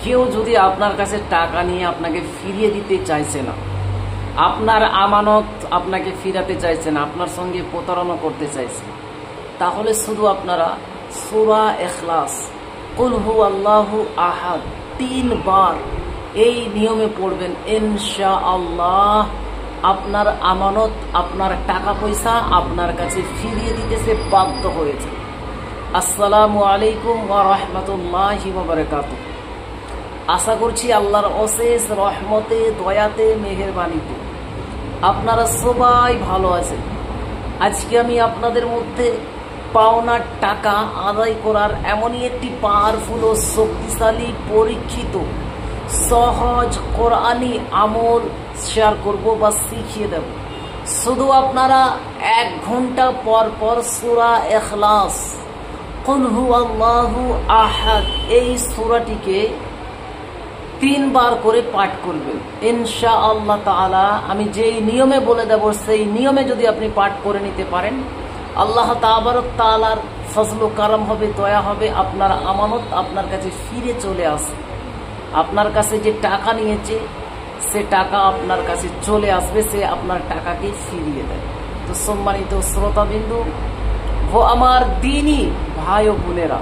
কেউ যদি আপনার কাছে টাকা নিয়ে আপনাকে ফিরিয়ে দিতে চাইছে না, আপনার আমানত আপনাকে ফিরাতে চাইছে না, আপনার সঙ্গে প্রতারণা করতে চাইছে, তাহলে শুধু আপনারা সূরা ইখলাস কুল হুয়াল্লাহু আহাদ 3 বার এই নিয়মে পড়বেন। ইনশাআল্লাহ আপনার আমানত, আপনার টাকা পয়সা আপনার কাছে ফিরিয়ে দিতেছে বাধ্য হয়েছে। আসসালামু আলাইকুম ওয়া রাহমাতুল্লাহি ওয়া বারাকাতুহু। আশা করছি আল্লাহর অশেষ রহমতে, দয়াতে, মেহেরবানিতে আপনারা সবাই ভালো আছেন। আজকে আমি আপনাদের মধ্যে পাওনার টাকা আদায় করার এমনই একটি পাওয়ারফুল ও শক্তিশালী, পরীক্ষিত, সহজ কোরআনি আমল শেয়ার করব বা শিখিয়ে দেব। শুধু আপনারা 1 ঘন্টা পর পর সূরা ইখলাস কুল হুয়াল্লাহু আহাদ এই সূরাটিকে 3 বার করে পাঠ করবেন। ইনশাআল্লাহ তাআলা আমি যেই নিয়মে বলে দেব সেই নিয়মে যদি আপনি পাঠ করে নিতে পারেন, আল্লাহ তাবারক তাআলার ফজল ও কারাম হবে, দয়া হবে, আপনার আমানত আপনার কাছে ফিরে চলে আসে। আপনার কাছে যে টাকা নিয়েছে সে টাকা আপনার কাছে চলে আসবে, সে আপনার টাকাকে ফিরিয়ে দেয়। তো সম্মানিত শ্রোতাবিন্দু ও আমার দ্বীনি ভাই ও বোনেরা,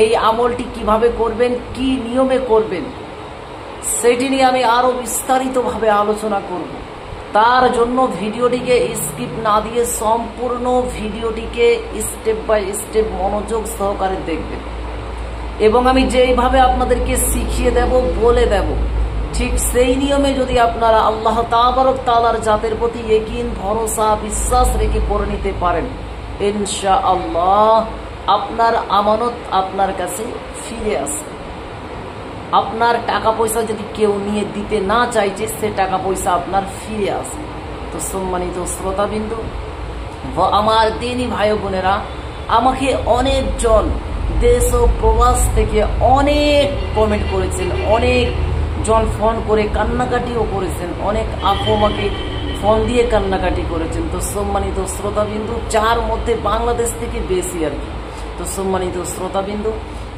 এই আমলটি কিভাবে করবেন, কি নিয়মে করবেন, সেটি নিয়ে আমি আরো বিস্তারিতভাবে আলোচনা করব। তার জন্য ভিডিওটিকে স্কিপ না দিয়ে সম্পূর্ণ ভিডিওটিকে স্টেপ বাই স্টেপ মনোযোগ সহকারে দেখবেন, এবং আমি যেইভাবে আপনাদেরকে শিখিয়ে দেব, বলে দেব, ঠিক সেই নিয়মে যদি আপনারা আল্লাহ তাবারক তাআলার জাতের প্রতি ইয়াকিন, ভরসা, বিশ্বাস রেখে করে নিতে পারেন, ইনশাআল্লাহ আপনার আমানত আপনার কাছে ফিরে আসে। আপনার টাকা পয়সা যদি কেউ নিয়ে দিতে না চাইছে, সে টাকা পয়সা আপনার ফিরে আসে। তো সম্মানিত শ্রোতাবিন্দু ও আমার দ্বীনি ভাই বোনেরা, আমাকে অনেকজন দেশ ও প্রবাস থেকে অনেক কমেন্ট করেছেন, অনেক জন ফোন করে কান্নাকাটিও করেছেন, অনেক আপু আমাকে ফোন দিয়ে কান্নাকাটি করেছেন। তো সম্মানিত শ্রোতাবিন্দু, যার মধ্যে বাংলাদেশ থেকে বেশি আর কি। তো সম্মানিত শ্রোতাবিন্দু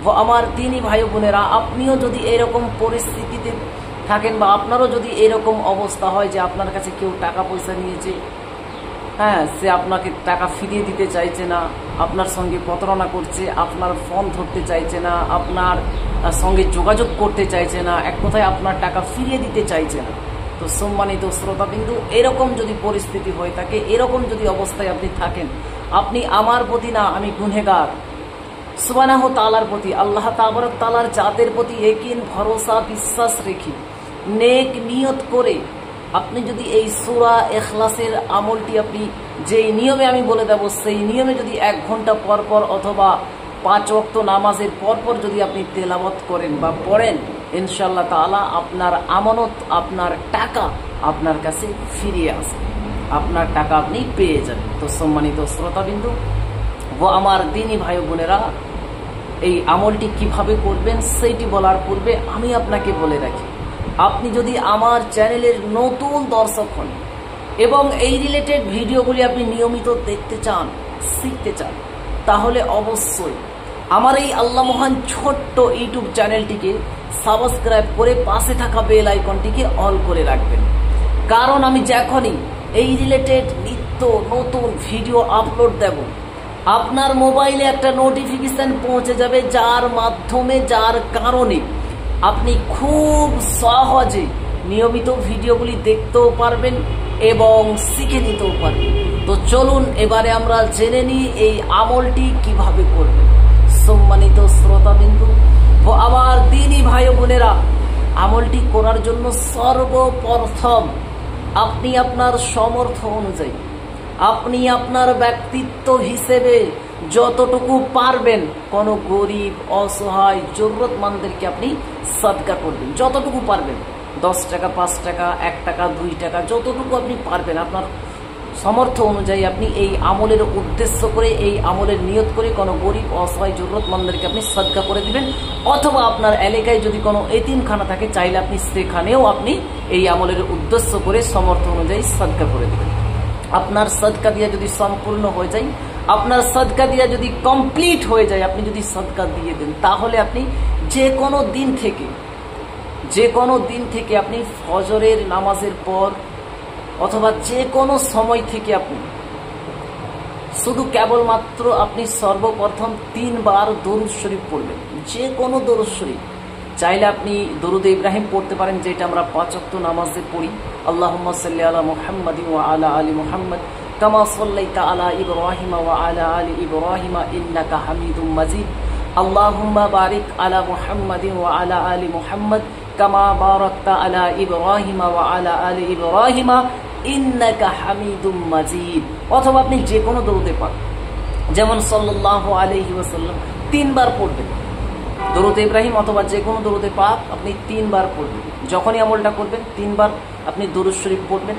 ও আমার দ্বীনি ভাই বোনেরা, আপনিও যদি এরকম পরিস্থিতিতে থাকেন বা আপনারও যদি এরকম অবস্থা হয় যে আপনার কাছে কেউ টাকা পয়সা নিয়েছে, হ্যাঁ, সে আপনাকে টাকা ফিরিয়ে দিতে চাইছে না, আপনার সঙ্গে প্রতারণা করছে, আপনার ফোন ধরতে চাইছে না, আপনার সঙ্গে যোগাযোগ করতে চাইছে না, এক কথায় আপনার টাকা ফিরিয়ে দিতে চাইছে না। তো সম্মানিত শ্রোতাবিন্দু, এরকম যদি পরিস্থিতি হয়ে থাকে, এরকম যদি অবস্থায় আপনি থাকেন, আপনি আমার প্রতি না, আমি গুনহেগার, সুবহানাহু তাআলার প্রতি, আল্লাহ তাবারক তাআলার জাতের প্রতি ইয়াকিন, ভরসা, বিশ্বাস রেখে নেক নিয়ত করে আপনি যদি এই সূরা ইখলাসের আমলটি আপনি যেই নিয়মে আমি বলে দেব সেই নিয়মে যদি 1 ঘন্টা পর পর অথবা 5 ওয়াক্ত নামাজের পর পর যদি আপনি তেলাওয়াত করেন বা পড়েন, ইনশাআল্লাহ তাআলা আপনার আমানত, আপনার টাকা আপনার কাছে ফিরিয়ে আসে, আপনার টাকা আপনি পেয়ে যাবেন। তো সম্মানিত শ্রোতাবিন্দু ও আমার দ্বীনি ভাই বোনেরা, এই আমলটি কিভাবে করবেন সেইটি বলার পূর্বে আমি আপনাকে বলে রাখি, আপনি যদি আমার চ্যানেলের নতুন দর্শক হন এবং এই রিলেটেড ভিডিওগুলি আপনি নিয়মিত দেখতে চান, শিখতে চান, তাহলে অবশ্যই আমার এই আল্লাহ মহান ছোট্ট ইউটিউব চ্যানেলটিকে সাবস্ক্রাইব করে পাশে থাকা বেল আইকনটিকে অল করে রাখবেন। কারণ আমি যখনই এই রিলেটেড নিত্য নতুন ভিডিও আপলোড দেব, আপনার মোবাইলে একটা নোটিফিকেশন পৌঁছে যাবে, যার মাধ্যমে, যার কারণে আপনি খুব সহজে নিয়মিত ভিডিওগুলি দেখতেও পারবেন এবং শিখে নিতেও পারবেন। তো চলুন এবারে আমরা জেনে নিই এই আমলটি কিভাবে করবেন। সম্মানিত শ্রোতাবিন্দু ও আমার দ্বীনি ভাই বোনেরা, আমলটি করার জন্য সর্বপ্রথম আপনি আপনার সামর্থ্য অনুযায়ী, আপনি আপনার ব্যক্তিত্ব হিসেবে যতটুকু পারবেন, কোন গরিব, অসহায়, জরুরতমন্দদেরকে আপনি সাদকা করবেন, যতটুকু পারবেন। 10 টাকা, 5 টাকা, 1 টাকা, 2 টাকা, যতটুকু আপনি পারবেন আপনার সামর্থ্য অনুযায়ী আপনি এই আমলের উদ্দেশ্য করে, এই আমলের নিয়ত করে কোনো গরিব, অসহায়, জরুরতমন্দদেরকে আপনি সাদকা করে দিবেন। অথবা আপনার এলাকায় যদি কোনো এতিমখানা থাকে, চাইলে আপনি সেখানেও আপনি এই আমলের উদ্দেশ্য করে সামর্থ্য অনুযায়ী সাদকা করে দিবেন। আপনার সাদকা দিয়া যদি সম্পূর্ণ হয়ে যায়, আপনার সাদকা দিয়া যদি কমপ্লিট হয়ে যায়, আপনি যদি সাদকা দিয়ে দেন, তাহলে আপনি যে কোনো দিন থেকে যে কোনো দিন থেকে আপনি ফজরের নামাজের পর অথবা যে কোনো সময় থেকে আপনি শুধু কেবলমাত্র আপনি সর্বপ্রথম 3 বার দরুদ শরীফ পড়বেন। যে কোনো দরুদ শরীফ, চাইলে আপনি দরুদ ইব্রাহিম পড়তে পারেন, যেটা আমরা 5 ওয়াক্ত নামাজে পড়ি। আল্লাহুম্মা সাল্লি আলা মুহাম্মাদিন ওয়া আলা আলি মুহাম্মাদ কামা সাল্লাইতা আলা ইব্রাহিম ওয়া আলা আলি ইব্রাহিম ইন্নাকা হামিদুম মাজিদ। আল্লাহুম্মা বারিক আলা মুহাম্মাদিন ওয়া আলা আলি মুহাম্মাদ কামা বারাকতা আলা ইব্রাহিম ওয়া আলা আলি ইব্রাহিম ইন্নাকা হামিদুম মাজিদ। অথবা আপনি যে কোনো দরুদে পাক, যেমন সাল্লাল্লাহু আলাইহি ওয়াসাল্লাম 3 বার পড়বেন দরুদ ইব্রাহিম, অথবা যে কোনো দরুদে পাক আপনি 3 বার পড়বেন। যখনই আমলটা করবেন 3 বার আপনি দরুদ শরীফ পড়বেন।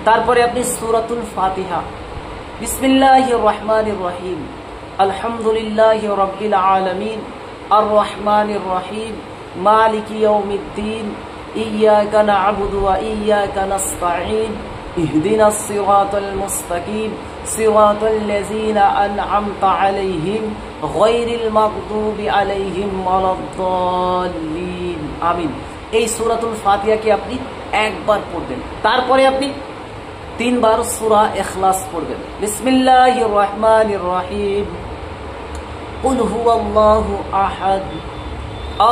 তারপরে আপনি সূরাতুল ফাতিহা, বিসমিল্লাহির রহমানির রহিম, আলহামদুলিল্লাহি রাব্বিল আলামিন, আর রহমানির রহিম, মালিকি ইয়াউমিদ্দিন, ইয়্যাকা না'বুদু ওয়া ইয়্যাকা নাস্তাঈন, ইহদিনাস সিরাতাল মুস্তাকিম, সিরাতাল লাযীনা আন'আমতা আলাইহিম গায়রিল মাগদুবি আলাইহিম ওয়ালাদ-দাল্লিন। আমিন। এই সূরাতুল ফাতিহাকে আপনি একবার পড়বেন। তারপরে আপনি 3 বার সূরা ইখলাস পড়বেন। বিসমিল্লাহির রহমানির রহিম, কুল হুয়াল্লাহু আহাদ,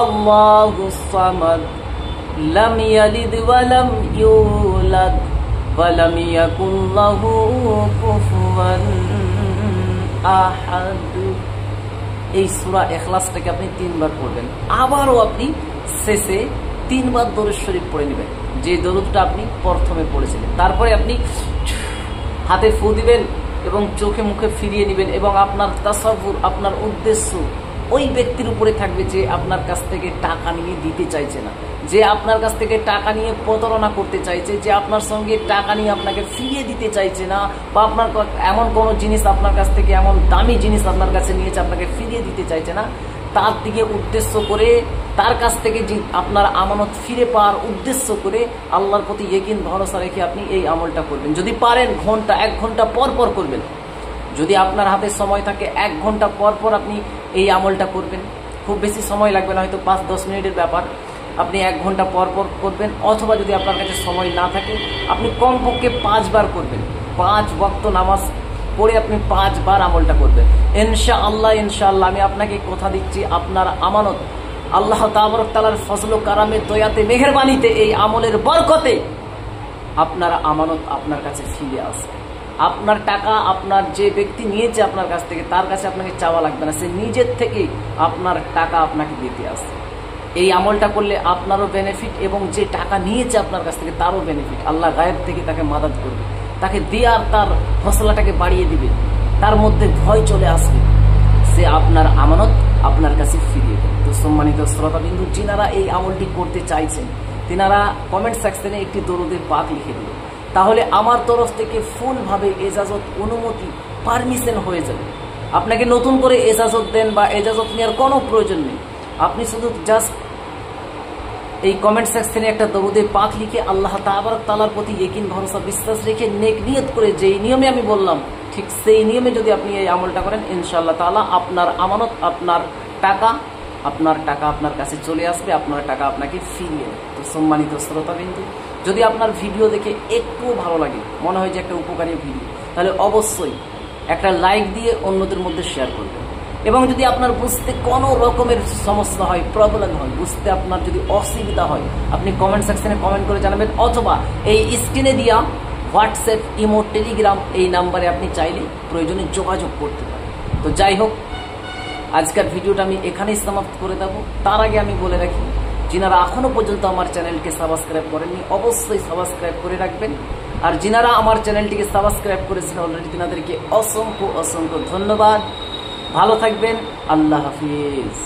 আল্লাহুস সামাদ, লাম ইয়ালিদ ওয়া লাম ইউলাদ ওয়া লাম ইয়াকুল লাহু কুফুয়ান আহাদ। এই সূরা ইখলাসটাকে আপনি 3 বার পড়বেন। আবারও আপনি শেষে 3 বার দরুদ শরীফ পড়ে নেবেন, যে দরুদটা আপনি প্রথমে পড়েছিলেন। তারপরে আপনি হাতে ফু দিবেন এবং চোখে মুখে ফিরিয়ে নেবেন, এবং আপনার তাসাব্বুর, আপনার উদ্দেশ্য ওই ব্যক্তির উপরে থাকবে যে আপনার কাছ থেকে টাকা নিয়ে দিতে চাইছে না, যে আপনার কাছ থেকে টাকা নিয়ে প্রতারণা করতে চাইছে, যে আপনার সঙ্গে টাকা নিয়ে আপনাকে ফিরিয়ে দিতে চাইছে না, বা আপনার এমন কোনো জিনিস আপনার কাছ থেকে, এমন দামি জিনিস আপনার কাছে নিয়েছে আপনাকে ফিরিয়ে দিতে চাইছে না, তার দিকে উদ্দেশ্য করে, তার কাছ থেকে যে আপনার আমানত ফিরে পাওয়ার উদ্দেশ্য করে আল্লাহর প্রতি ইয়াকিন ভরসা রেখে আপনি এই আমলটা করবেন। যদি পারেন 1 ঘন্টা পর পর করবেন। যদি আপনার হাতে সময় থাকে 1 ঘন্টা পর পর আপনি এই আমলটা করবেন। খুব বেশি সময় লাগবে না, হয়তো 5-10 মিনিটের ব্যাপার। আপনি 1 ঘন্টা পর পর করবেন, অথবা যদি আপনার কাছে সময় না থাকে আপনি কমপক্ষে 5 বার করবেন। 5 ওয়াক্ত নামাজ পড়ে আপনি 5 বার আমলটা করবেন। ইনশাআল্লাহ, ইনশাআল্লাহ আমি আপনাকে কথা দিচ্ছি, আপনার আমানত আল্লাহ তাবারক তাআলার ফজল ও কারামে, দয়াতে, মেহেরবানিতে, এই আমলের বরকতে আপনার আমানত আপনার কাছে ফিরে আসবে। আপনার টাকা আপনার যে ব্যক্তি নিয়েছে আপনার কাছ থেকে, তার কাছে আপনাকে চাওয়া লাগবে না, সে নিজের থেকে আপনার টাকা আপনাকে দিতে আসবে। এই আমলটা করলে আপনারও বেনিফিট, এবং যে টাকা নিয়েছে আপনার কাছ থেকে তারও বেনিফিট। আল্লাহ গায়েব থেকে তাকে মাদাদ করবে, তাকে দেওয়ার তার হৌসলাটাকে বাড়িয়ে দিবে, তার মধ্যে ভয় চলে আসবে, সে আপনার আমানত আপনার কাছে ফিরিয়ে দেবে। তো সম্মানিত শ্রোতাবিন্দু, যিনারা এই আমলটি করতে চাইছেন তিনারা কমেন্ট সেকশনে একটি দরুদের পাক লিখে দিন, তাহলে আমার তরফ থেকে ফুলভাবে এজাজত, অনুমতি, পারমিশন হয়ে যাবে। আপনাকে নতুন করে এজাজত দেন বা এজাজত নেওয়ার কোনো প্রয়োজন নেই। আপনি শুধু জাস্ট এই কমেন্ট সেকশনে একটা দরুদে পাক লিখে আল্লাহ তাবারক তাআলার প্রতি ইয়াকিন ভরসা বিশ্বাস রেখে নেক নিয়ত করে, যেই নিয়মে আমি বললাম ঠিক সেই নিয়মে যদি আপনি এই আমলটা করেন, ইনশাআল্লাহ তাআলা আপনার আমানত, আপনার টাকা আপনার কাছে চলে আসবে, আপনার টাকা আপনাকে ফিরিয়ে দেবে। তো সম্মানিত শ্রোতাবিন্দু, যদি আপনার ভিডিও দেখে একটু ভালো লাগে, মনে হয় যে একটা উপকারী ভিডিও, তাহলে অবশ্যই একটা লাইক দিয়ে অন্যদের মধ্যে শেয়ার করবেন। এবং যদি আপনার বুঝতে কোনো রকমের সমস্যা হয়, প্রবলেম হয়, বুঝতে আপনার যদি অসুবিধা হয়, আপনি কমেন্ট সেকশনে কমেন্ট করে জানাবেন, অথবা এই স্ক্রিনে দেওয়া হোয়াটসঅ্যাপ, ইমো, টেলিগ্রাম এই নাম্বারে আপনি চাইলে প্রয়োজনে যোগাযোগ করতে পারেন। তো যাই হোক, আজকের ভিডিওটা আমি এখানেই সমাপ্ত করে দেব। তার আগে আমি বলে রাখি, যিনারা এখনো পর্যন্ত আমার চ্যানেলকে সাবস্ক্রাইব করেননি অবশ্যই সাবস্ক্রাইব করে রাখবেন, আর যিনারা আমার চ্যানেলটিকে সাবস্ক্রাইব করেছেন অলরেডি তিনাদেরকে অসংখ্য অসংখ্য ধন্যবাদ। ভালো থাকবেন, আল্লাহ হাফিজ।